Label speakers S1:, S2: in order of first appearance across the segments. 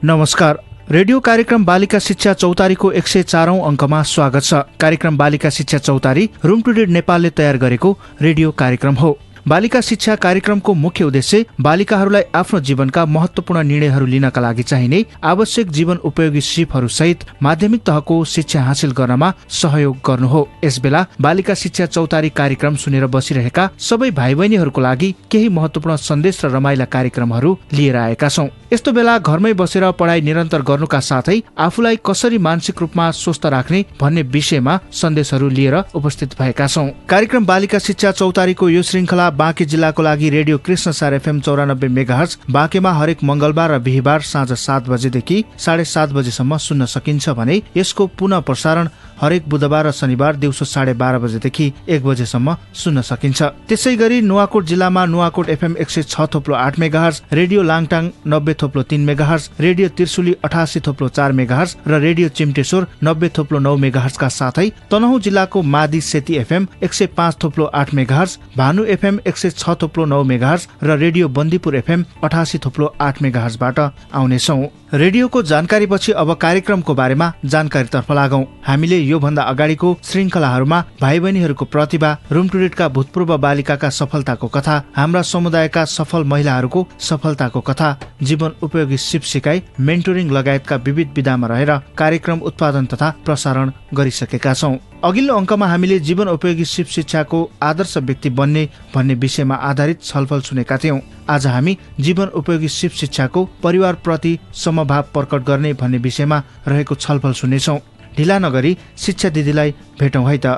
S1: नमस्कार। रेडियो कार्यक्रम बालिका शिक्षा चौतारीको 104औं अङ्कमा स्वागत छ। कार्यक्रम बालिका शिक्षा चौतारी रुम टु रिड नेपालले तयार गरेको रेडियो कार्यक्रम हो। बालिका शिक्षा कार्यक्रमको मुख्य उद्देश्य बालिकाहरूलाई आफ्नो जीवनका महत्त्वपूर्ण निर्णयहरू लिनका लागि चाहिने आवश्यक जीवन उपयोगी सिपहरू सहित माध्यमिक तहको शिक्षा हासिल गर्नमा सहयोग गर्नु हो। यसबेला बालिका शिक्षा चौतारी कार्यक्रम सुनेर बसिरहेका सबै भाइ बहिनीहरूको लागि केही महत्त्वपूर्ण सन्देश र रमाइला कार्यक्रमहरू लिएर आएका छौं। यस्तो बेला घरमै बसेर पढाइ निरन्तर गर्नुका साथै आफूलाई कसरी मानसिक रूपमा स्वस्थ राख्ने भन्ने विषयमा सन्देशहरू लिएर उपस्थित भएका छौं। कार्यक्रम बालिका शिक्षा चौतारीको यो श्रृङ्खला बाँके जिल्लाको लागि रेडियो कृष्णसार एफएम 94 मेगाहर्ज बाँकेमा हरेक मंगलबार र बिहिबार साँझ 7 बजेदेखि 7:30 बजेसम्म सुन्न सकिन्छ भने यसको पुनः प्रसारण हरेक बुधबार र शनिबार दिउँसो 12:30 बजेदेखि 1 बजेसम्म सुन्न सकिन्छ। त्यसै गरी नुवाकोट जिल्लामा Nuwakot FM 106.8 megahertz, radio Langtang 90.3 megahertz, radio Trishuli 88.4 megahertz र रेडियो चिम्टेश्वर 90.9 मेगाहर्जका साथै तनहुँ जिल्लाको Madi Seti FM 105.8 megahertz, Bhanu FM 106.9 megahertz र रेडियो बन्दीपुर एफएम 88.8 मेगाहर्जबाट आउनेछौं। रेडियोको जानकारीपछि अब कार्यक्रमको बारेमा जानकारीतर्फ लागौं। हामीले यो भन्दा अगाडिको श्रृङ्खलाहरूमा भाइ बहिनीहरूको प्रतिभा, रुम टु रिडका भूतपूर्व बालिकाका सफलताको कथा, हाम्रा समुदायका सफल महिलाहरूको सफलताको कथा, जीवन उपयोगी सिप सिकाइ, मेन्टोरिङ लगायतका विविध विधामा रहेर कार्यक्रम उत्पादन तथा प्रसारण गरिसकेका छौं। अघिल्लो अङ्कमा हामीले जीवन उपयोगी सिप शिक्षाको आदर्श व्यक्ति बन्ने भन्ने विषयमा आधारित छलफल सुनेका थियौं। आज हामी जीवन उपयोगी सिप शिक्षाको परिवारप्रति समभाव प्रकट गर्ने भन्ने विषयमा रहेको छलफल सुन्नेछौं। ढिला नगरी शिक्षा दिदीलाई भेटौं है त।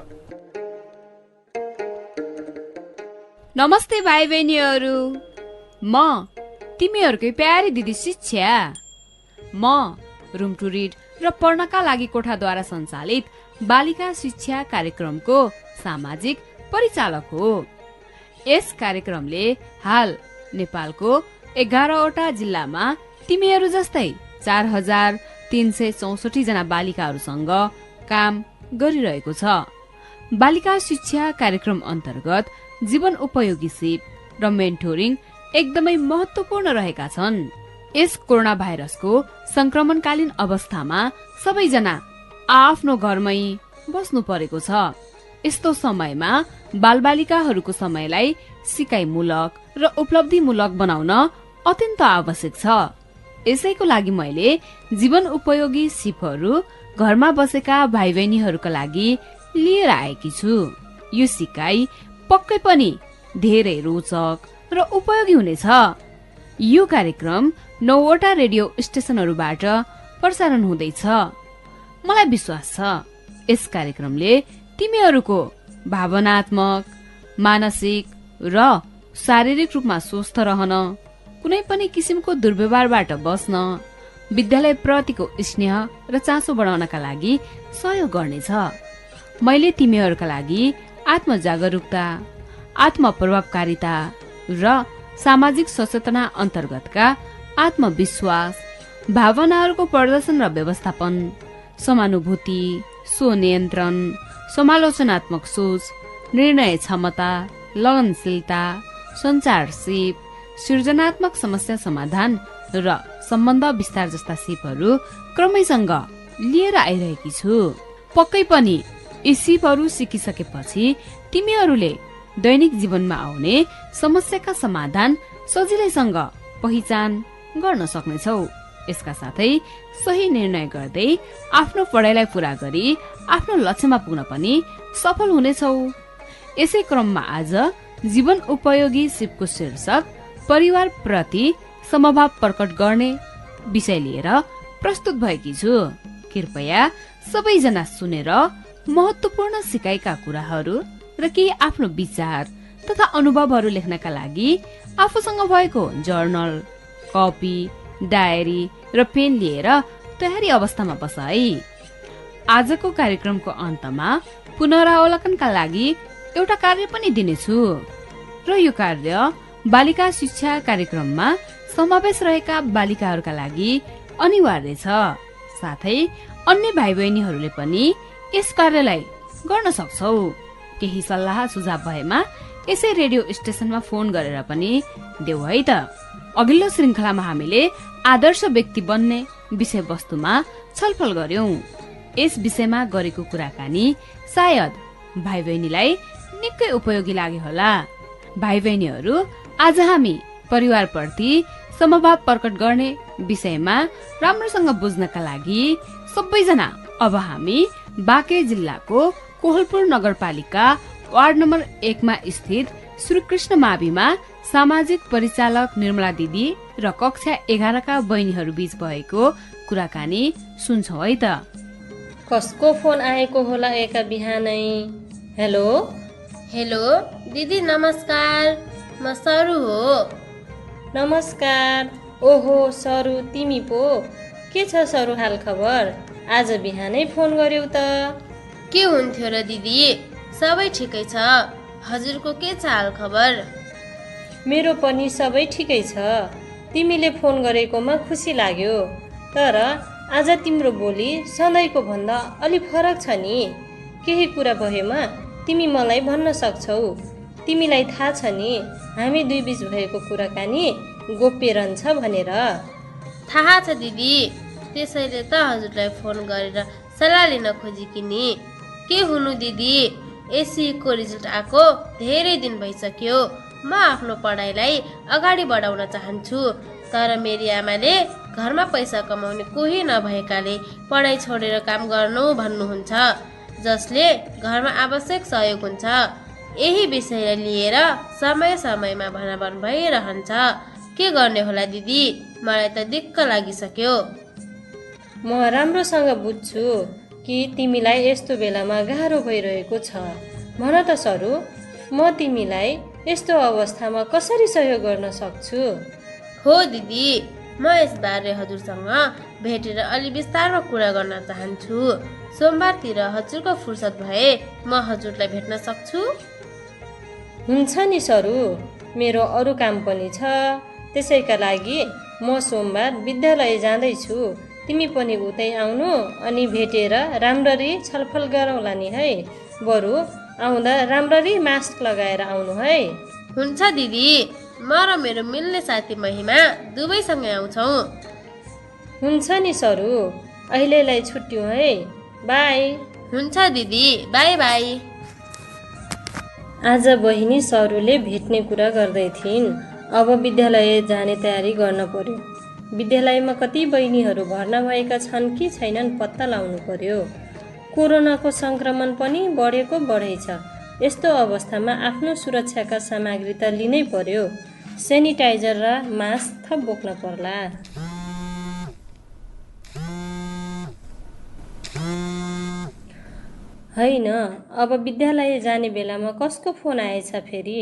S2: नमस्ते भाइ बहिनीहरू, म तिमीहरूकै प्यारी दिदी शिक्षा। म रुम टु रिड र पढ्नका लागि कोठाद्वारा सञ्चालित बालिका शिक्षा कार्यक्रमको सामाजिक परिचालक हो। यस कार्यक्रमले हाल नेपालको 11वटा जिल्लामा तिमीहरू जस्तै 4364 जना बालिकाहरूसँग काम गरिरहेको छ। बालिका शिक्षा कार्यक्रम अन्तर्गत जीवन उपयोगी सिप र मेन्टोरिङ एकदमै महत्त्वपूर्ण रहेका छन्। यस कोरोना भाइरसको संक्रमणकालीन अवस्थामा सबैजना आफ्नो घरमै बस्नु परेको छ। यस्तो समयमा बालबालिकाहरूको समयलाई सिकाइमूलक र उपलब्धिमूलक बनाउन अत्यन्त आवश्यक छ। यसैको लागि मैले जीवन उपयोगी सिपहरू घरमा बसेका भाइ बहिनीहरूका लागि लिएर आएकी छु। यो सिकाइ पक्कै पनि धेरै रोचक र उपयोगी हुनेछ। यो कार्यक्रम 9वटा रेडियो स्टेशनहरूबाट प्रसारण हुँदैछ। मलाई विश्वास छ यस कार्यक्रमले तिमीहरूको भावनात्मक, मानसिक र शारीरिक रूपमा स्वस्थ रहन, कुनै पनि किसिमको दुर्व्यवहारबाट बस्न, विद्यालय प्रतिको स्नेह र चासो बढाउनका लागि सहयोग गर्नेछ। मैले तिमीहरूका लागि आत्मजागरूकता, आत्मप्रभावकारिता र सामाजिक सचेतना अन्तर्गतका आत्मविश्वास, भावनाहरूको प्रदर्शन र व्यवस्थापन, समानुभूति, स्वनियन्त्रण, समालोचनात्मक सोच, निर्णय क्षमता, लगनशीलता, सञ्चार सिप, सृजनात्मक समस्या समाधान र सम्बन्ध विस्तार जस्ता सिपहरू क्रमैसँग लिएर आइरहेकी छु। पक्कै पनि यी सिपहरू सिकिसकेपछि तिमीहरूले दैनिक जीवनमा आउने समस्याका समाधान सजिलैसँग पहिचान गर्न सक्नेछौ। यसका साथै सही निर्णय गर्दै आफ्नो पढाइलाई पूरा गरी आफ्नो लक्ष्यमा पुग्न पनि सफल हुनेछौ। यसै क्रममा आज जीवन उपयोगी सिपको शीर्षक परिवार प्रति समभाव प्रकट गर्ने विषय लिएर प्रस्तुत भएकी छु। कृपया सबैजना सुनेर महत्त्वपूर्ण सिकाइका कुराहरू र केही आफ्नो विचार तथा अनुभवहरू लेख्नका लागि आफूसँग भएको जर्नल, कपी, डायरी र पेन लिएर तयारी अवस्थामा बस है। आजको कार्यक्रमको अन्तमा पुनरावलोकनका लागि एउटा कार्य पनि दिनेछु र यो कार्य बालिका शिक्षा कार्यक्रममा समावेश रहेका बालिकाहरूका लागि अनिवार्य छ। साथै अन्य भाइ बहिनीहरूले पनि यस कार्यलाई गर्न सक्छौ। केही सल्लाह सुझाव भएमा यसै रेडियो स्टेशनमा फोन गरेर पनि देऊ है त। अघिल्लो श्रृङ्खलामा हामीले आदर्श व्यक्ति बन्ने विषयवस्तुमा छलफल गर्यौं। यस विषयमा गरेको कुराकानी सायद भाइ बहिनीलाई निकै उपयोगी लाग्यो होला। भाइ बहिनीहरू, आज हामी परिवारप्रति समभाव प्रकट गर्ने विषयमा राम्रोसँग बुझ्नका लागि सबैजना अब हामी बाँके जिल्लाको कोहलपुर नगरपालिका वार्ड नम्बर 1 मा स्थित श्रीकृष्ण माविमा सामाजिक परिचालक निर्मला दिदी र कक्षा 11 का बहिनीहरू बीच भएको कुराकानी सुन्छौं है त।
S3: कसको फोन आएको होला एका बिहानै? हेलो
S4: हेलो दिदी नमस्कार, म सरू हो।
S3: नमस्कार। ओहो सरू, तिमी पो? के छ सरू हाल खबर? आज बिहानै फोन गर्यौ त।
S4: के हुन्थ्यो र दिदी, सबै ठिकै छ। हजुरको के छ हाल खबर?
S3: मेरो पनि सबै ठिकै छ। तिमीले फोन गरेकोमा खुसी लाग्यो, तर आज तिम्रो बोली सधैँको भन्दा अलि फरक छ नि। केही कुरा भएमा तिमी मलाई भन्न सक्छौ। तिमीलाई थाहा छ नि, हामी दुई बीच भएको कुराकानी गोप्य रहन्छ भनेर।
S4: थाहा छ दिदी, त्यसैले त हजुरलाई फोन गरेर सल्लाह लिन खोजेकी नि। के हुनु दिदी, एससीको रिजल्ट आएको धेरै दिन भइसक्यो। म आफ्नो पढाइलाई अगाडि बढाउन चाहन्छु, तर मेरी आमाले घरमा पैसा कमाउने कोही नभएकाले पढाइ छोडेर काम गर्नु भन्नुहुन्छ, जसले घरमा आवश्यक सहयोग हुन्छ। यही विषयलाई लिएर समय समयमा भनाभन भइरहन्छ। के गर्ने होला दिदी, मलाई त दिक्क लागिसक्यो।
S3: म राम्रोसँग बुझ्छु कि तिमीलाई यस्तो बेलामा गाह्रो भइरहेको छ। भन त सरू, म तिमीलाई यस्तो अवस्थामा कसरी सहयोग गर्न सक्छु?
S4: हो दिदी, म यसबारे हजुरसँग भेटेर अलि विस्तारमा कुरा गर्न चाहन्छु। सोमबारतिर हजुरको फुर्सद भए म हजुरलाई भेट्न सक्छु?
S3: हुन्छ नि सरू, मेरो अरू काम पनि छ। त्यसैका लागि म सोमबार विद्यालय जाँदैछु। तिमी पनि उतै आउनु, अनि भेटेर राम्ररी छलफल गरौँला नि है। बरु आउँदा राम्ररी मास्क लगाएर आउनु है।
S4: हुन्छ दिदी, म र मेरो मिल्ने साथी महिमा दुवैसँगै आउँछौँ।
S3: हुन्छ नि सरू, अहिलेलाई छुट्यौँ है। बाई।
S4: हुन्छ दिदी, बाई बाई।
S3: आज बहिनी सरूले भेट्ने कुरा गर्दै थिइन्। अब विद्यालय जाने तयारी गर्न पर्यो। विद्यालयमा कति बहिनीहरू भर्ना भएका छन् कि छैनन् पत्ता लाउनु पर्यो। कोरोनाको सङ्क्रमण पनि बढेको बढै छ। यस्तो अवस्थामा आफ्नो सुरक्षाका सामग्री त लिनै पर्यो। सेनिटाइजर र मास्क थप बोक्न पर्ला। होइन, अब विद्यालय जाने बेलामा कसको फोन आएछ फेरि?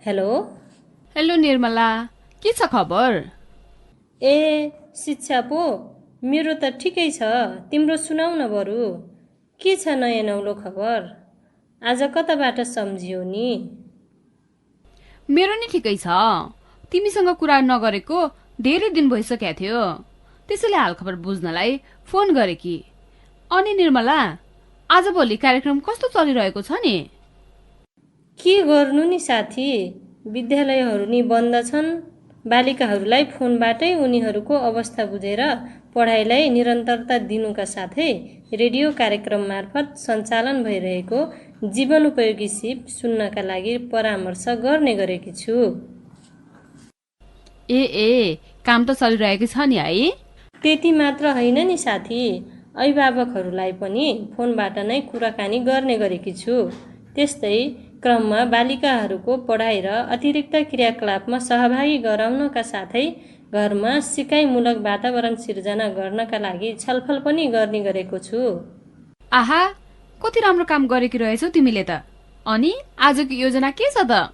S3: हेलो
S2: हेलो निर्मला, के छ खबर?
S3: ए शिक्षा पो? मेरो त ठिकै छ। तिम्रो सुनाउ न बरु, के छ नयाँ नौलो खबर? आज कताबाट सम्झियो नि?
S2: मेरो नि ठिकै छ। तिमीसँग कुरा नगरेको धेरै दिन भइसकेको थियो, त्यसैले हालखबर बुझ्नलाई फोन गरे कि। अनि निर्मला, आजभोलि कार्यक्रम कस्तो चलिरहेको छ नि?
S3: के गर्नु नि साथी, विद्यालयहरू नि बन्द छन्। बालिकाहरूलाई फोनबाटै उनीहरूको अवस्था बुझेर पढाइलाई निरन्तरता दिनुका साथै रेडियो कार्यक्रम मार्फत सञ्चालन भइरहेको जीवनोपयोगी सिप सुन्नका लागि परामर्श गर्ने गरेकी छु।
S2: ए काम त चलिरहेको छ नि है?
S3: त्यति मात्र होइन नि साथी, अभिभावकहरूलाई पनि फोनबाट नै कुराकानी गर्ने गरेकी छु। त्यस्तै क्रममा बालिकाहरूको पढाइ र अतिरिक्त क्रियाकलापमा सहभागी गराउनका साथै घरमा सिकाइमूलक वातावरण सिर्जना गर्नका लागि छलफल पनि गर्ने गरेको छु।
S2: आहा, कति राम्रो काम गरेकी रहेछौ तिमीले त। अनि आजको योजना के छ त?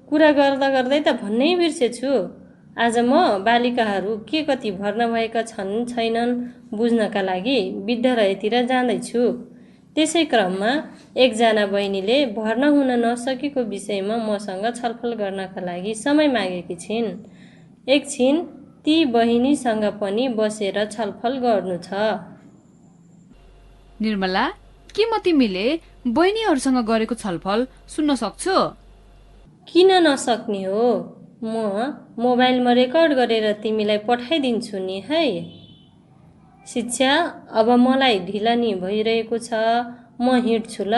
S3: कुरा गर्दा गर्दै त भन्नै बिर्सेछु। आज म बालिकाहरू के कति भर्ना भएका छन् छैनन् बुझ्नका लागि विद्यालयतिर जाँदैछु। त्यसै क्रममा एकजना बहिनीले भर्ना हुन नसकेको विषयमा मसँग छलफल गर्नका लागि समय मागेकी छिन्। एकछिन ती बहिनीसँग पनि बसेर छलफल गर्नु छ।
S2: निर्मला, के म तिमीले बहिनीहरूसँग गरेको छलफल सुन्न सक्छु?
S3: किन नसक्ने हो, म मोबाइलमा रेकर्ड गरेर तिमीलाई पठाइदिन्छु नि है। शिक्षा अब मलाई ढिलानी भइरहेको छ, म हिँड्छु ल।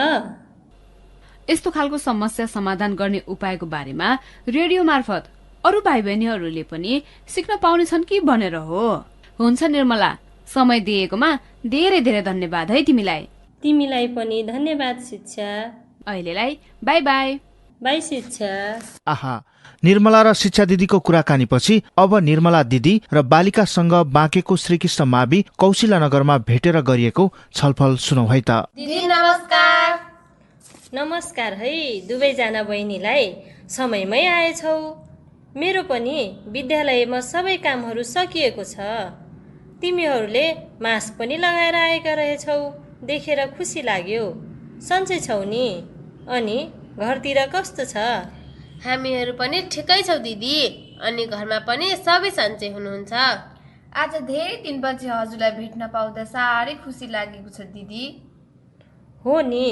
S2: यस्तो खालको समस्या समाधान गर्ने उपायको बारेमा रेडियो मार्फत अरू भाइ बहिनीहरूले पनि सिक्न पाउनेछन् कि भनेर हो। हुन्छ निर्मला, समय दिएकोमा धेरै धेरै धन्यवाद है तिमीलाई।
S3: तिमीलाई पनि धन्यवाद शिक्षा।
S2: अहिलेलाई बाई बाई।
S3: बाई शिक्षा।
S1: आहा, निर्मला र शिक्षा दिदीको कुराकानीपछि अब निर्मला दिदी र बालिकासँग बाँकेको श्रीकृष्ण मावि कौशिला नगरमा भेटेर गरिएको छलफल सुनौ है त।
S4: दिदी नमस्कार।
S3: नमस्कार है दुवैजना बहिनीलाई, समयमै आएछौ। मेरो पनि विद्यालयमा सबै कामहरू सकिएको छ। तिमीहरूले मास्क पनि लगाएर आएका रहेछौ, देखेर खुसी लाग्यो। सन्चै छौ नि? अनि घरतिर कस्तो छ?
S4: हामीहरू पनि ठिकै छौ दिदी। अनि घरमा पनि सबै सन्चै हुनुहुन्छ?
S5: आज धेरै दिनपछि हजुरलाई भेट्न पाउँदा साह्रै खुसी लागेको छ दिदी।
S3: हो नि,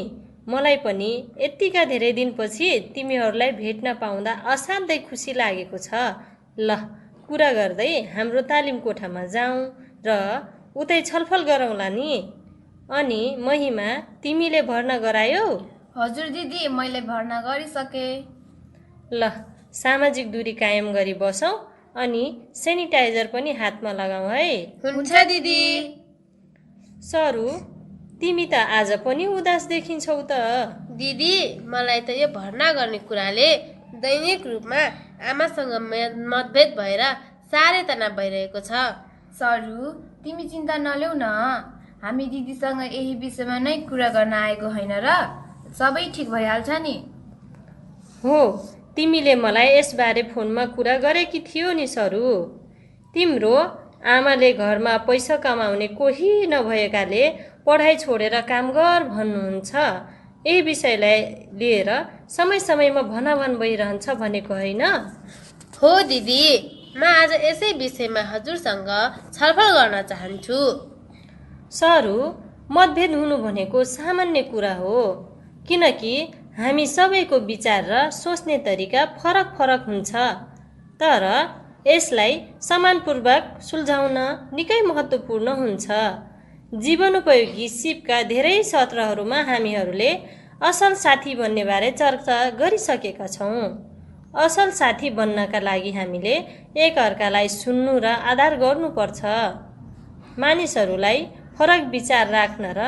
S3: मलाई पनि यतिका धेरै दिनपछि तिमीहरूलाई भेट्न पाउँदा असाध्यै खुसी लागेको छ। ल, कुरा गर्दै हाम्रो तालिम कोठामा जाउँ र उतै छलफल गरौँला नि। अनि महिमा, तिमीले भर्ना गरायौ?
S5: हजुर दिदी, मैले भर्ना गरिसके।
S3: ल, सामाजिक दूरी कायम गरी बसौँ अनि सेनिटाइजर पनि हातमा लगाऊ है।
S4: हुन्छ दिदी।
S3: सरू, तिमी त आज पनि उदास देखिन्छौ त।
S4: दिदी, मलाई त यो भर्ना गर्ने कुराले दैनिक रूपमा आमासँग मतभेद भएर साह्रै तनाव भइरहेको छ।
S5: सरू, तिमी चिन्ता नल्याउ न, हामी दिदीसँग यही विषयमा नै कुरा गर्न आएको होइन र? सबै ठिक भइहाल्छ नि।
S3: हो, तिमीले मलाई यसबारे फोनमा कुरा गरेकी थियो नि सरू। तिम्रो आमाले घरमा पैसा कमाउने कोही नभएकाले पढाइ छोडेर काम गर भन्नुहुन्छ। यही विषयलाई लिएर समय समयमा भनाभन भइरहन्छ भनेको होइन?
S4: हो दिदी, म आज यसै विषयमा हजुरसँग छलफल गर्न चाहन्छु।
S3: सरू, मतभेद हुनु भनेको सामान्य कुरा हो, किनकि हामी सबैको विचार र सोच्ने तरिका फरक फरक हुन्छ। तर यसलाई सम्मानपूर्वक सुल्झाउन निकै महत्त्वपूर्ण हुन्छ। जीवनोपयोगी सिपका धेरै सत्रहरूमा हामीहरूले असल साथी बन्नेबारे चर्चा गरिसकेका छौँ। असल साथी बन्नका लागि हामीले एकअर्कालाई सुन्नु र आदर गर्नुपर्छ। मानिसहरूलाई फरक विचार राख्न र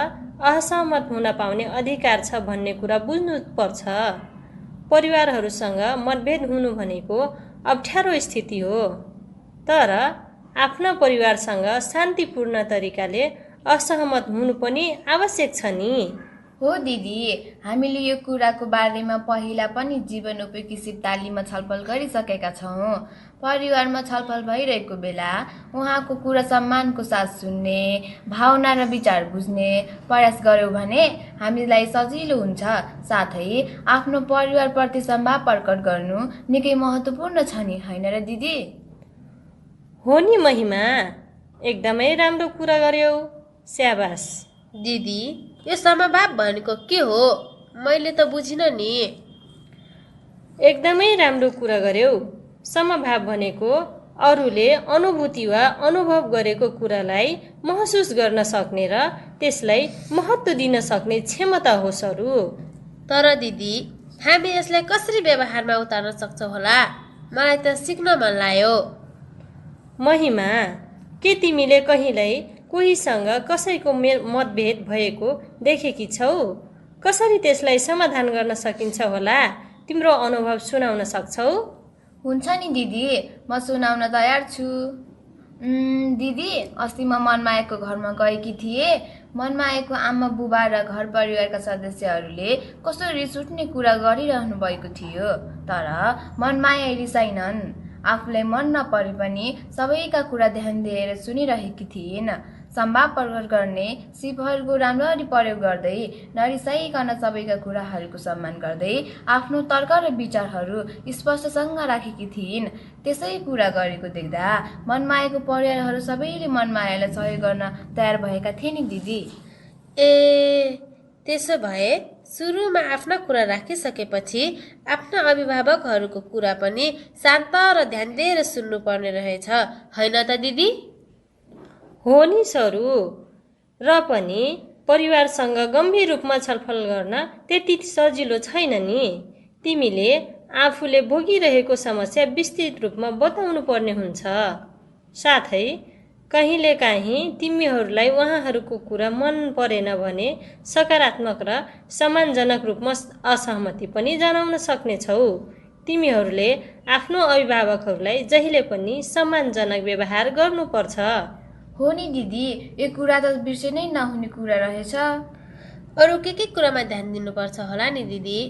S3: असहमत हुन पाउने अधिकार छ भन्ने कुरा बुझ्नुपर्छ। परिवारहरूसँग मतभेद हुनु भनेको अप्ठ्यारो स्थिति हो, तर आफ्ना परिवारसँग शान्तिपूर्ण तरिकाले असहमत हुनु पनि आवश्यक छ नि।
S5: हो दिदी, हामीले यो कुराको बारेमा पहिला पनि जीवनोपयोगी सिप तालिममा छलफल गरिसकेका छौँ। परिवारमा छलफल भइरहेको बेला उहाँको कुरा सम्मानको साथ सुन्ने, भावना र विचार बुझ्ने प्रयास गर्यौँ भने हामीलाई सजिलो हुन्छ। साथै आफ्नो परिवारप्रति सम्मान प्रकट गर्नु निकै महत्त्वपूर्ण छ नि, होइन र दिदी?
S3: हो नि महिमा, एकदमै राम्रो कुरा गर्यौ, स्याबास।
S4: दिदी, यो समभाव भनेको के हो? मैले त बुझिनँ नि।
S3: एकदमै राम्रो कुरा गर्यौ। समभाव भनेको अरूले अनुभूति वा अनुभव गरेको कुरालाई महसुस गर्न सक्ने र त्यसलाई महत्त्व दिन सक्ने क्षमता हो सरू।
S4: तर दिदी, हामी यसलाई कसरी व्यवहारमा उतार्न सक्छौँ होला? मलाई त सिक्न मन लाग्यो।
S3: महिमा, के तिमीले कहिल्यै कोहीसँग कसैको मतभेद भएको देखेकी छौ? कसरी त्यसलाई समाधान गर्न सकिन्छ होला? तिम्रो अनुभव सुनाउन सक्छौ?
S5: हुन्छ नि दिदी, म सुनाउन तयार छु। दिदी, अस्ति म मनमायाको घरमा गएकी थिएँ। मनमायाको आमा बुबा र घर परिवारका सदस्यहरूले कस्तो रिस उठ्ने कुरा गरिरहनु भएको थियो। तर मनमाया रिसाइनन्। आफूलाई मन नपरे पनि सबैका कुरा ध्यान दिएर सुनिरहेकी थिइन्। सम्भाव प्रकट गर्ने सिपहरूको राम्ररी प्रयोग गर्दै, नरिसाइकन सबैका कुराहरूको सम्मान गर्दै आफ्नो तर्क र विचारहरू स्पष्टसँग राखेकी थिइन्। त्यसै कुरा गरेको देख्दा मनमायाको परिवारहरू सबैले मनमायालाई सहयोग गर्न तयार भएका थिए नि दिदी।
S4: ए, त्यसो भए सुरुमा आफ्ना कुरा राखिसकेपछि आफ्ना अभिभावकहरूको कुरा पनि शान्त र ध्यान दिएर सुन्नुपर्ने रहेछ, होइन त दिदी?
S3: हो नि सरू, र पनि परिवारसँग गम्भीर रूपमा छलफल गर्न त्यति सजिलो छैन नि। तिमीले आफूले भोगिरहेको समस्या विस्तृत रूपमा बताउनु पर्ने हुन्छ। साथै कहिलेकाहीँ तिमीहरूलाई उहाँहरूको कुरा मन परेन भने सकारात्मक र सम्मानजनक रूपमा असहमति पनि जनाउन सक्नेछौ। तिमीहरूले आफ्नो अभिभावकहरूलाई जहिले पनि सम्मानजनक व्यवहार गर्नुपर्छ।
S5: हो नि दिदी, यो कुरा त बिर्सेनै नहुने कुरा रहेछ।
S4: अरू के कुरामा ध्यान दिनुपर्छ होला नि दिदी?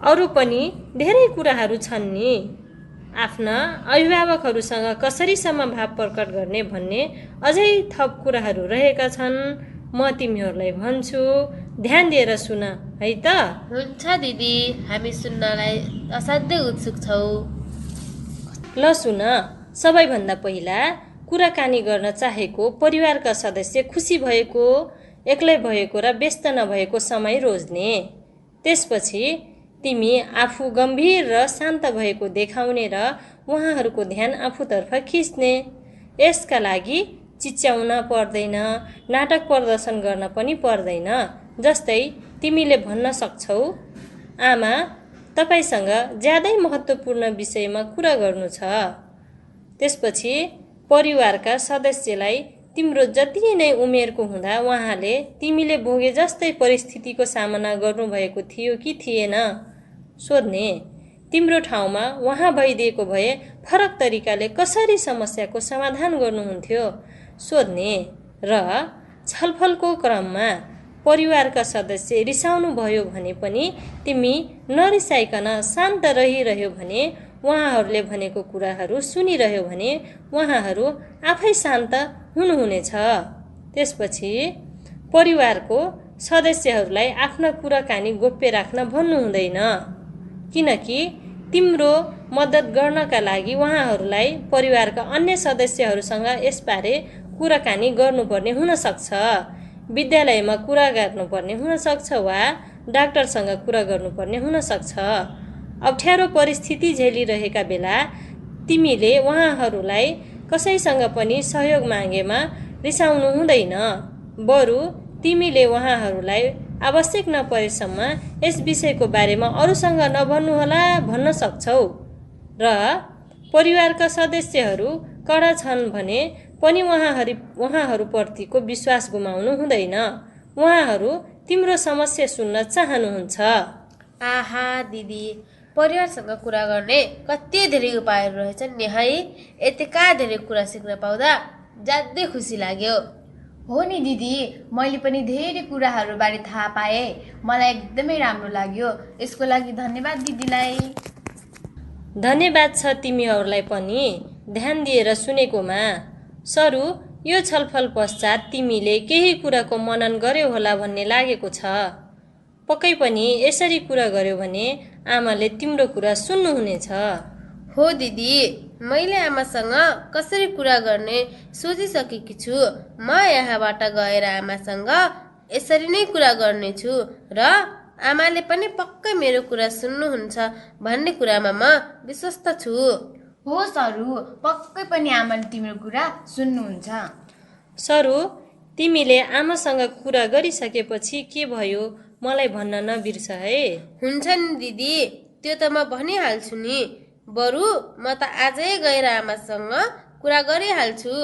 S3: अरू पनि धेरै कुराहरू छन् नि। आफ्ना अभिभावकहरूसँग कसरी समभाव प्रकट गर्ने भन्ने अझै थप कुराहरू रहेका छन्। म तिमीहरूलाई भन्छु, ध्यान दिएर सुन है त।
S4: हुन्छ दिदी, हामी सुन्नलाई असाध्यै उत्सुक छौँ।
S3: ल सुन, सबैभन्दा पहिला कुराकानी गर्न चाहेको परिवारका सदस्य खुसी भएको, एक्लै भएको र व्यस्त नभएको समय रोज्ने। त्यसपछि तिमी आफू गम्भीर र शान्त भएको देखाउने र उहाँहरूको ध्यान आफूतर्फ खिच्ने। यसका लागि चिच्याउन पर्दैन, नाटक प्रदर्शन गर्न पनि पर्दैन। जस्तै तिमीले भन्न सक्छौ, आमा तपाईसँग ज्यादै महत्त्वपूर्ण विषयमा कुरा गर्नु छ। त्यसपछि परिवारका सदस्यलाई तिम्रो जति नै उमेरको हुँदा उहाँले तिमीले भोगे जस्तै परिस्थितिको सामना गर्नुभएको थियो कि थिएन सोध्ने। तिम्रो ठाउँमा उहाँ भइदिएको भए फरक तरिकाले कसरी समस्याको समाधान गर्नुहुन्थ्यो सोध्ने। र छलफलको क्रममा परिवारका सदस्य रिसाउनु भयो भने पनि तिमी नरिसाइकन शान्त रहिरह्यो भने, उहाँहरूले भनेको कुराहरू सुनिरह्यो भने उहाँहरू आफै शान्त हुनुहुनेछ। त्यसपछि परिवारको सदस्यहरूलाई आफ्ना कुराकानी गोप्य राख्न भन्नु हुँदैन, किनकि तिम्रो मद्दत गर्नका लागि उहाँहरूलाई परिवारका अन्य सदस्यहरूसँग यसबारे कुराकानी गर्नुपर्ने हुन सक्छ। विद्यालयमा कुरा गर्नुपर्ने हुन सक्छ वा डाक्टरसँग कुरा गर्नुपर्ने हुन सक्छ। अप्ठ्यारो परिस्थिति झेलिरहेका बेला तिमीले उहाँहरूलाई कसैसँग पनि सहयोग मागेमा रिसाउनु हुँदैन। बरु तिमीले उहाँहरूलाई आवश्यक नपरेसम्म यस विषयको बारेमा अरूसँग नभन्नुहोला भन्न सक्छौ। र परिवारका सदस्यहरू कडा छन् भने पनि उहाँहरूप्रतिको विश्वास गुमाउनु हुँदैन। उहाँहरू तिम्रो समस्या सुन्न चाहनुहुन्छ।
S4: आहा दिदी, परिवारसँग कुरा गर्ने कति धेरै उपायहरू रहेछन् नि है। यतिका धेरै कुरा सिक्न पाउँदा ज्यादै खुसी लाग्यो।
S5: हो नि दिदी, मैले पनि धेरै कुराहरूबारे थाहा पाएँ। मलाई एकदमै राम्रो लाग्यो। यसको लागि धन्यवाद दिदीलाई।
S3: धन्यवाद छ तिमीहरूलाई पनि ध्यान दिएर सुनेकोमा। सरू, यो छलफल पश्चात तिमीले केही कुराको मनन गर्यो होला भन्ने लागेको छ। पक्कै पनि यसरी कुरा गर्यो भने आमाले तिम्रो कुरा सुन्नुहुनेछ।
S4: हो दिदी, मैले आमासँग कसरी कुरा गर्ने सोचिसकेकी छु। म यहाँबाट गएर आमासँग यसरी नै कुरा गर्नेछु र आमाले पनि पक्कै मेरो कुरा सुन्नुहुन्छ भन्ने कुरामा म विश्वस्त छु।
S5: हो सरू, पक्कै पनि आमाले तिम्रो कुरा सुन्नुहुन्छ।
S3: सरू, तिमीले आमासँग कुरा गरिसकेपछि के भयो मलाई भन्न नबिर्स है।
S4: हुन्छ नि दिदी, त्यो त म भनिहाल्छु नि। बरु म त आजै गएर आमासँग कुरा गरिहाल्छु।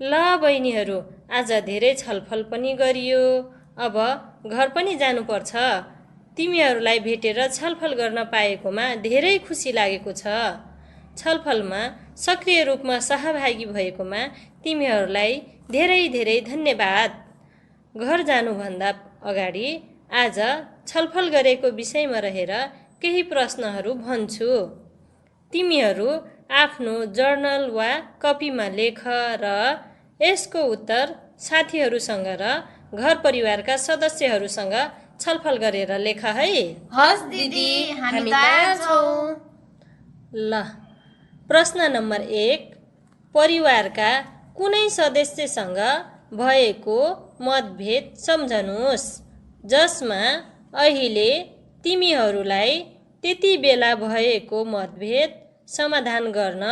S3: ल बहिनीहरू, आज धेरै छलफल पनि गरियो। अब घर पनि जानुपर्छ। तिमीहरूलाई भेटेर छलफल गर्न पाएकोमा धेरै खुसी लागेको छ। छलफलमा सक्रिय रूपमा सहभागी भएकोमा तिमीहरूलाई धेरै धेरै धन्यवाद। घर जानुभन्दा अगाडि आज छलफल गरेको विषयमा रहेर केही प्रश्नहरू भन्छु। तिमीहरू आफ्नो जर्नल वा कपीमा लेख र यसको उत्तर साथीहरूसँग र घर परिवारका सदस्यहरूसँग छलफल गरेर लेख है।
S5: हस् दिदी, हामी तयार छौँ।
S3: ल, प्रश्न नम्बर 1, परिवारका कुनै सदस्यसँग भएको मतभेद सम्झनुहोस् जसमा अहिले तिमीहरूलाई त्यति बेला भएको मतभेद समाधान गर्न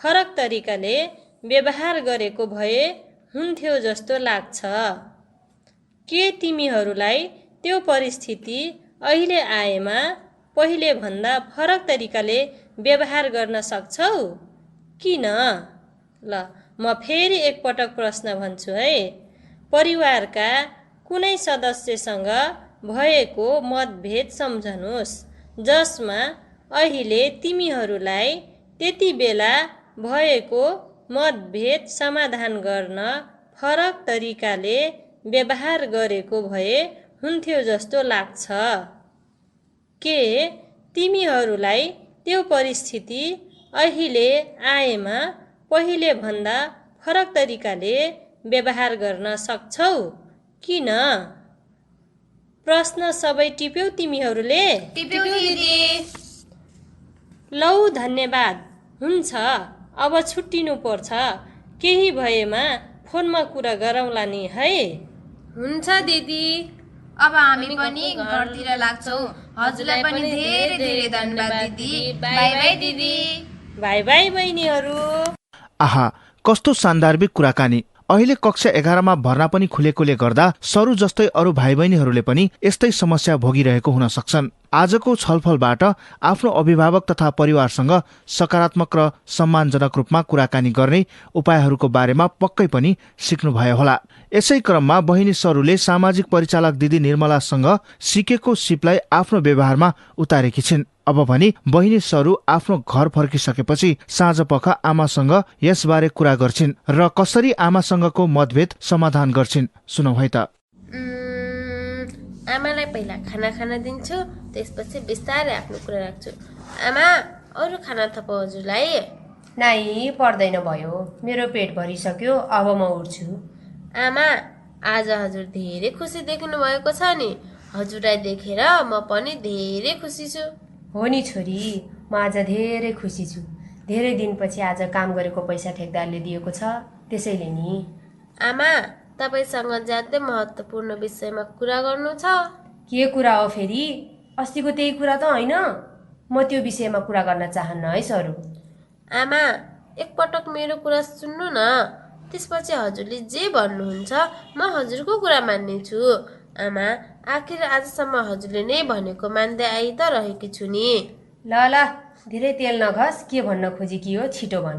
S3: फरक तरिकाले व्यवहार गरेको भए हुन्थ्यो जस्तो लाग्छ। के तिमीहरूलाई त्यो परिस्थिति अहिले आएमा पहिले भन्दा फरक तरिकाले व्यवहार गर्न सक्छौ? किन? ल म फेरि एकपटक प्रश्न भन्छु है। परिवारका कुनै सदस्यसँग भएको मतभेद सम्झनुहोस् जसमा अहिले तिमीहरूलाई त्यति बेला भएको मतभेद समाधान गर्न फरक तरिकाले व्यवहार गरेको भए हुन्थ्यो जस्तो लाग्छ। के तिमीहरूलाई त्यो परिस्थिति अहिले आएमा पहिले भन्दा फरक तरिकाले व्यवहार गर्न सक्छौ? किन? प्रश्न सबै टिप्यौ तिमीहरूले?
S5: टिप्यौ दिदी।
S3: लौ धन्यवाद। हुन्छ, अब छुट्टिनु पर्छ। केही भएमा फोनमा कुरा गरौँला नि है।
S4: हुन्छ दिदी।
S5: अब हामी पनि घरतिर लाग्छौँ। हजुरलाई पनि धेरै धेरै धन्यवाद दिदी। बाई बाई दिदी।
S3: बाई बाई बहिनीहरू।
S1: आहा, कस्तो सान्दर्भिक कुराकानी। अहिले कक्षा 11मा भर्ना पनि खुलेकोले गर्दा सरू जस्तै अरू भाइ बहिनीहरूले पनि यस्तै समस्या भोगिरहेको हुन सक्छन्। आजको छलफलबाट आफ्नो अभिभावक तथा परिवारसँग सकारात्मक र सम्मानजनक रूपमा कुराकानी गर्ने उपायहरूको बारेमा पक्कै पनि सिक्नुभयो होला। यसै क्रममा बहिनी सरूले सामाजिक परिचालक दिदी निर्मलासँग सिकेको सिपलाई आफ्नो व्यवहारमा उतारेकी छिन्। अब भने बहिनी सरू आफ्नो घर फर्किसकेपछि साँझ पख आमासँग यसबारे कुरा गर्छिन् र कसरी आमासँगको मतभेद समाधान गर्छिन्। सुनौ है त।
S4: आमालाई पहिला खाना खान दिन्छु, त्यसपछि बिस्तारै आफ्नो कुरा राख्छु। आमा, अरू खाना थप हजुरलाई?
S6: नाइ पर्दैन भयो, मेरो पेट भरिसक्यो, अब म उठ्छु।
S4: आमा, आज हजुर धेरै खुसी देख्नु भएको छ नि। हजुरलाई देखेर म पनि धेरै खुसी छु।
S6: हो नि छोरी, म आज धेरै खुसी छु। धेरै दिनपछि आज काम गरेको पैसा ठेकदारले दिएको छ, त्यसैले नि।
S4: आमा, तपाईसँग ज्यादै महत्त्वपूर्ण विषयमा कुरा गर्नु छ।
S6: के कुरा हो फेरि? अस्तिको त्यही कुरा त होइन? म त्यो विषयमा कुरा गर्न चाहन्न है सरू।
S4: आमा, एकपटक मेरो कुरा सुन्नु न, त्यसपछि हजुरले जे भन्नुहुन्छ म हजुरको कुरा मान्नेछु। आमा, आखिर आजसम्म हजुरले नै भनेको मान्दै आई त रहेकी छु नि।
S6: ल ल, धेरै तेल नघस, के भन्न खोजेकी हो छिटो भन्।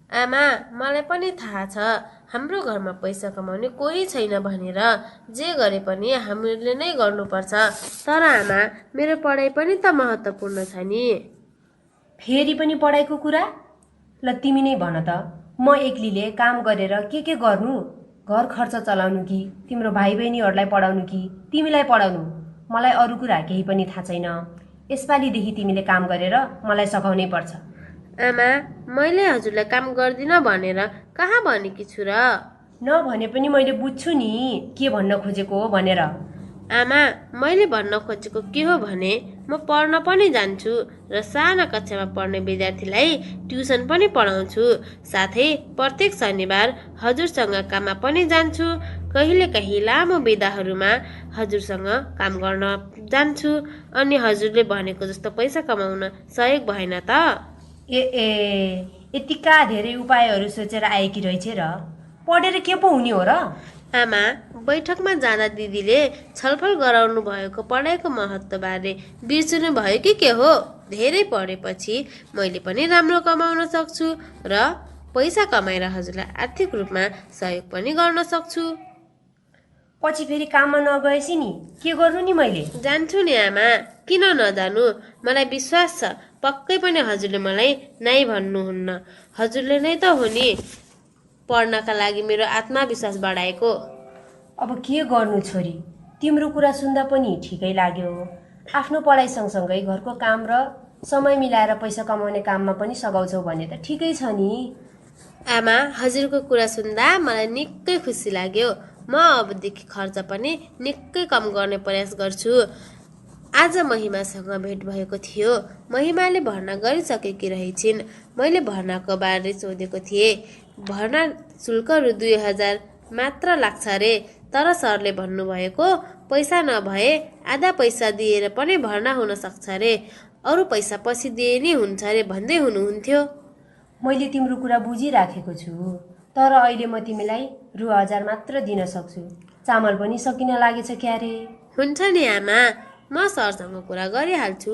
S4: आमा, मलाई पनि थाहा छ हाम्रो घरमा पैसा कमाउने कोही छैन भनेर। जे गरे पनि हामीले नै गर्नुपर्छ। तर आमा, मेरो पढाइ पनि त महत्त्वपूर्ण छ नि।
S6: फेरि पनि पढाइको कुरा? ल तिमी नै भन त, म एक्लीले काम गरेर के गर्नु? घर खर्च चलाउनु कि तिम्रो भाइ बहिनीहरूलाई पढाउनु कि तिमीलाई पढाउनु? मलाई अरू कुरा केही पनि थाहा छैन। यसपालिदेखि तिमीले काम गरेर मलाई सघाउनै पर्छ।
S4: आमा, मैले हजुरलाई काम गर्दिनँ भनेर कहाँ भनेकी छु र?
S6: नभने पनि मैले बुझ्छु नि के भन्न खोजेको हो भनेर।
S4: आमा, मैले भन्न खोजेको के हो भने म पढ्न पनि जान्छु र साना कक्षामा पढ्ने विद्यार्थीलाई ट्युसन पनि पढाउँछु। साथै प्रत्येक शनिबार हजुरसँग काममा पनि जान्छु। कहिलेकाहीँ लामो बिदाहरूमा हजुरसँग काम गर्न जान्छु। अनि हजुरले भनेको जस्तो पैसा कमाउन सहयोग भएन त?
S6: यतिका धेरै उपायहरू सोचेर आएकी रहेछ र? पढेर के पो हुने हो र?
S4: आमा, बैठकमा जाँदा दिदीले छलफल गराउनु भएको पढाइको महत्त्वबारे बिर्सनु भयो कि के हो? धेरै पढेपछि मैले पनि राम्रो कमाउन सक्छु र पैसा कमाएर हजुरलाई आर्थिक रूपमा सहयोग पनि गर्न सक्छु।
S6: पछि फेरि काममा नगएपछि नि के गर्नु नि मैले?
S4: जान्छु नि आमा, किन नजानु? मलाई विश्वास छ पक्कै पनि हजुरले मलाई नाइ भन्नुहुन्न। हजुरले नै त हो नि पढ्नका लागि मेरो आत्मविश्वास बढाएको।
S6: अब के गर्नु छोरी, तिम्रो कुरा सुन्दा पनि ठिकै लाग्यो। आफ्नो पढाइ सँगसँगै घरको काम र समय मिलाएर पैसा कमाउने काममा पनि सघाउँछौ भने त ठिकै छ नि।
S4: आमा, हजुरको कुरा सुन्दा मलाई निकै खुसी लाग्यो। म अबदेखि खर्च पनि निकै कम गर्ने प्रयास गर्छु। आज महिमासँग भेट भएको थियो। महिमाले भर्ना गरिसकेकी रहेछिन्। मैले भर्नाको बारे सोधेको थिएँ। भर्ना शुल्क रु 2000 मात्र लाग्छ रे। तर सरले भन्नुभएको पैसा नभए आधा पैसा दिएर पनि भर्ना हुन सक्छ रे, अरू पैसा पछि दिए नि हुन्छ रे भन्दै हुनुहुन्थ्यो।
S6: मैले तिम्रो कुरा बुझिराखेको छु, तर अहिले म तिमीलाई रु 1000 मात्र दिन सक्छु। चामल पनि सकिन लागेछ क्यारे।
S4: हुन्छ नि आमा, म सरसँग कुरा गरिहाल्छु।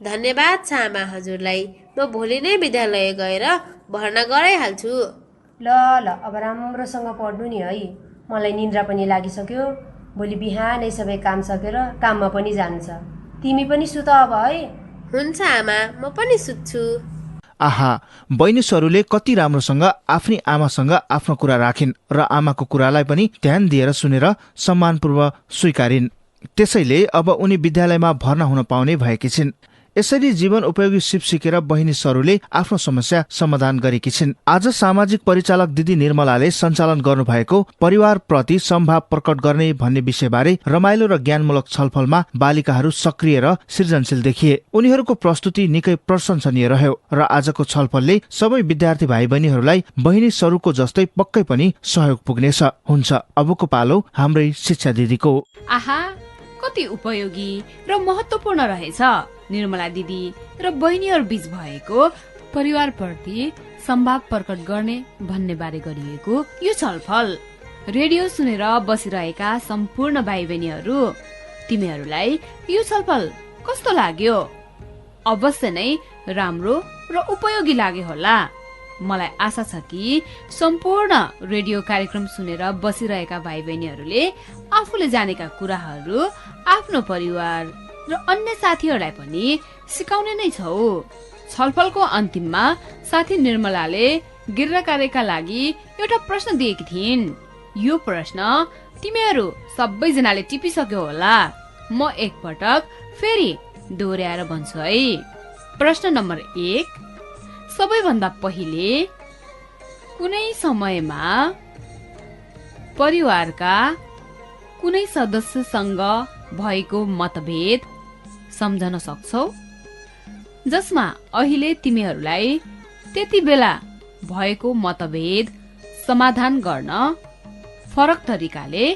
S4: धन्यवाद छ आमा हजुरलाई। म भोलि नै विद्यालय गएर भर्ना गराइहाल्छु।
S6: ल अब राम्रोसँग पढ्नु नि है। मलाई निन्द्रा पनि लागिसक्यो। भोलि बिहानै सबै काम सकेर काममा पनि जानु छ। तिमी पनि सुत अब है।
S4: हुन्छ आमा, म पनि सुत्छु।
S1: आहा, बहिनी कति राम्रोसँग आफ्नी आमासँग आफ्नो कुरा राखिन् र आमाको कुरालाई पनि ध्यान दिएर सुनेर सम्मानपूर्वक स्वीकारिन्। त्यसैले अब उनी विद्यालयमा भर्ना हुन पाउने भएकी छिन्। यसरी जीवन उपयोगी सिप सिकेर बहिनी सरूले आफ्नो समस्या समाधान गरेकी छिन्। आज सामाजिक परिचालक दिदी निर्मलाले सञ्चालन गर्नुभएको परिवारप्रति समभाव प्रकट गर्ने भन्ने विषयबारे रमाइलो र ज्ञानमूलक छलफलमा बालिकाहरू सक्रिय र सृजनशील देखिए। उनीहरूको प्रस्तुति निकै प्रशंसनीय रह्यो र आजको छलफलले सबै विद्यार्थी भाइ बहिनीहरूलाई बहिनी सरूको जस्तै पक्कै पनि सहयोग पुग्नेछ। हुन्छ अबको पालो हाम्रै शिक्षा दिदीको।
S2: आहा, कति उपयोगी र महत्त्वपूर्ण रहेछ निर्मला दिदी र बहिनीहरू बीच भएको परिवारप्रति सम्भाव प्रकट गर्ने भन्ने बारे गरिएको यो छलफल। रेडियो सुनेर बसिरहेका सम्पूर्ण भाइ बहिनीहरू, तिमीहरूलाई यो छलफल कस्तो लाग्यो? अवश्य नै राम्रो र उपयोगी लाग्यो होला। मलाई आशा छ कि सम्पूर्ण रेडियो कार्यक्रम सुनेर बसिरहेका भाइ बहिनीहरूले आफूले जानेका कुराहरू आफ्नो परिवार र अन्य साथीहरूलाई पनि सिकाउने नै छौ। छलफलको अन्तिममा साथी निर्मलाले गिर्रा कार्यका लागि एउटा प्रश्न दिएकी थिइन्। यो प्रश्न तिमीहरू सबैजनाले टिपिसक्यो होला। म एकपटक फेरि दोहोऱ्याएर भन्छु है। प्रश्न नम्बर 1, सबैभन्दा पहिले कुनै समयमा परिवारका कुनै सदस्यसँग भएको मतभेद सम्झन सक्छौ, जसमा अहिले तिमीहरूलाई त्यति बेला भएको मतभेद समाधान गर्न फरक तरिकाले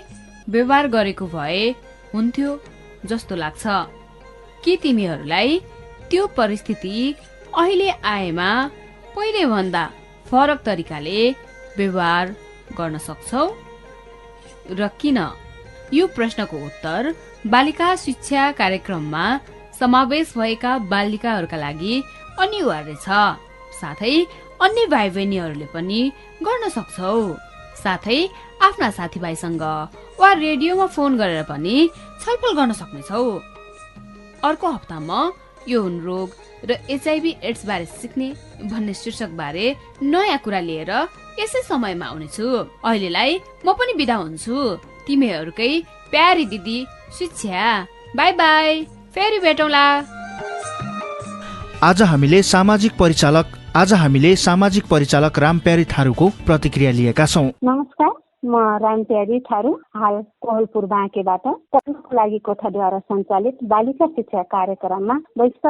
S2: व्यवहार गरेको भए हुन्थ्यो जस्तो लाग्छ? के तिमीहरूलाई त्यो परिस्थिति अहिले आएमा पहिले भन्दा फरक तरिकाले व्यवहार गर्न सक्छौ र किन? यो प्रश्नको उत्तर बालिका शिक्षा कार्यक्रममा समावेश भएका बालिकाहरूका लागि अनिवार्य छ। साथै अन्य भाइ बहिनीहरूले पनि गर्न सक्छौ। साथै आफ्ना साथीभाइसँग वा रेडियोमा फोन गरेर पनि छलफल गर्न सक्नेछौ। अर्को हप्तामा यौन रोग र HIV एड्स बारे सिक्ने भन्ने शीर्षक बारे नयाँ कुरा लिएर यसै समयमा आउनेछु। अहिलेलाई म पनि बिदा हुन्छु। तिमीहरूकै प्यारी दिदी शिक्षा। बाई बाई, फेरि भेटौँला।
S1: आज हामीले सामाजिक परिचालक रामप्यारी थारूको प्रतिक्रिया लिएका छौं।
S7: नमस्कार, म रामप्यारी थारू, हाल कोहलपुर बाँकेबाट पढ्नको लागि कोठाद्वारा सञ्चालित बालिका शिक्षा कार्यक्रममा वरिष्ठ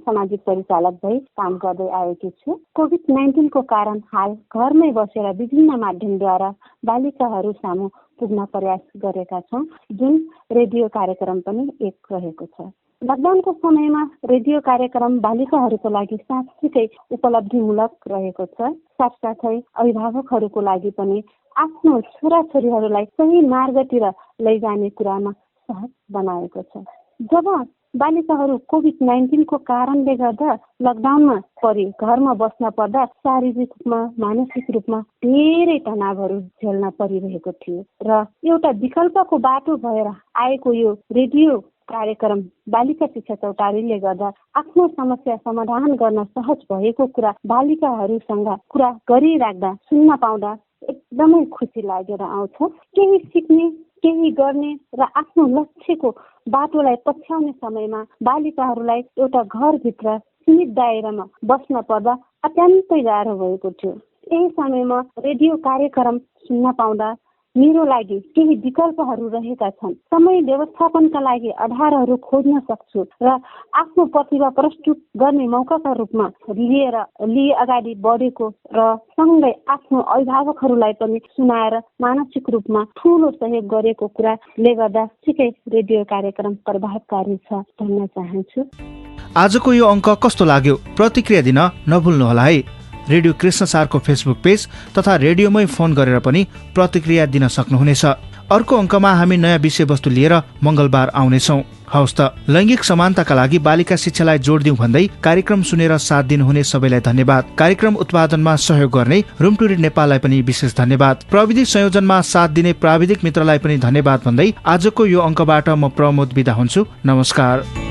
S7: सामाजिक परिचालक भई काम गर्दै आएकी छु। कोभिड-19 को कारण हाल घरमै बसेर विभिन्न माध्यमद्वारा बालिकाहरू सामु पुग्न प्रयास गरेका छौँ, जुन रेडियो कार्यक्रम पनि एक रहेको छ। लकडाउनको समयमा रेडियो कार्यक्रम बालिकाहरूको लागि साँच्चीकै उपलब्धिमूलक रहेको छ। साथसाथै अभिभावकहरूको लागि पनि आफ्नो छोराछोरीहरूलाई सही मार्गतिर लैजाने कुरामा सहज बनाएको छ। जब बालिकाहरू कोभिड-19 को कारणले गर्दा लकडाउनमा परि घरमा बस्न पर्दा शारीरिक रूपमा मानसिक रूपमा धेरै तनावहरू झेल्न परिरहेको थियो र एउटा विकल्पको बाटो भएर आएको यो रेडियो कार्यक्रम बालिका शिक्षा चौतारीले गर्दा आफ्नो समस्या समाधान गर्न सहज भएको कुरा बालिकाहरूसँग कुरा गरिराख्दा सुन्न पाउँदा एकदमै खुसी लागेर आउँछ। केही सिक्ने, केही गर्ने र आफ्नो लक्ष्यको बाटोलाई पछ्याउने समयमा बालिकाहरूलाई एउटा घरभित्र सीमित दायरामा बस्न पर्दा अत्यन्तै गाह्रो भएको थियो। यही समयमा रेडियो कार्यक्रम सुन्न पाउँदा मेरो लागि केही विकल्पहरू रहेका छन्। समय व्यवस्थापनका लागि आधारहरू खोज्न सक्छु र आफ्नो प्रतिभा प्रस्तुत गर्ने मौकाका रूपमा लिए अगाडि बढेको र सँगै आफ्नो अभिभावकहरूलाई पनि सुनाएर मानसिक रूपमा ठुलो सहयोग गरेको कुराले गर्दा सिकै रेडियो कार्यक्रम प्रभावकारी छ भन्न चाहन्छु।
S1: आजको यो अङ्क कस्तो लाग्यो? प्रतिक्रिया दिन नभुल्नुहोला है। रेडियो कृष्ण सारको फेसबुक पेज तथा रेडियोमै फोन गरेर पनि प्रतिक्रिया दिन सक्नुहुनेछ। अर्को अङ्कमा हामी नयाँ विषयवस्तु लिएर मङ्गलबार आउनेछौँ। हवस् त, लैङ्गिक समानताका लागि बालिका शिक्षालाई जोड दिउँ भन्दै कार्यक्रम सुनेर साथ दिनुहुने सबैलाई धन्यवाद। कार्यक्रम उत्पादनमा सहयोग गर्ने रुम टु रिड नेपाललाई पनि विशेष धन्यवाद। प्रविधि संयोजनमा साथ दिने प्राविधिक मित्रलाई पनि धन्यवाद भन्दै आजको यो अङ्कबाट म प्रमोद बिदा हुन्छु। नमस्कार।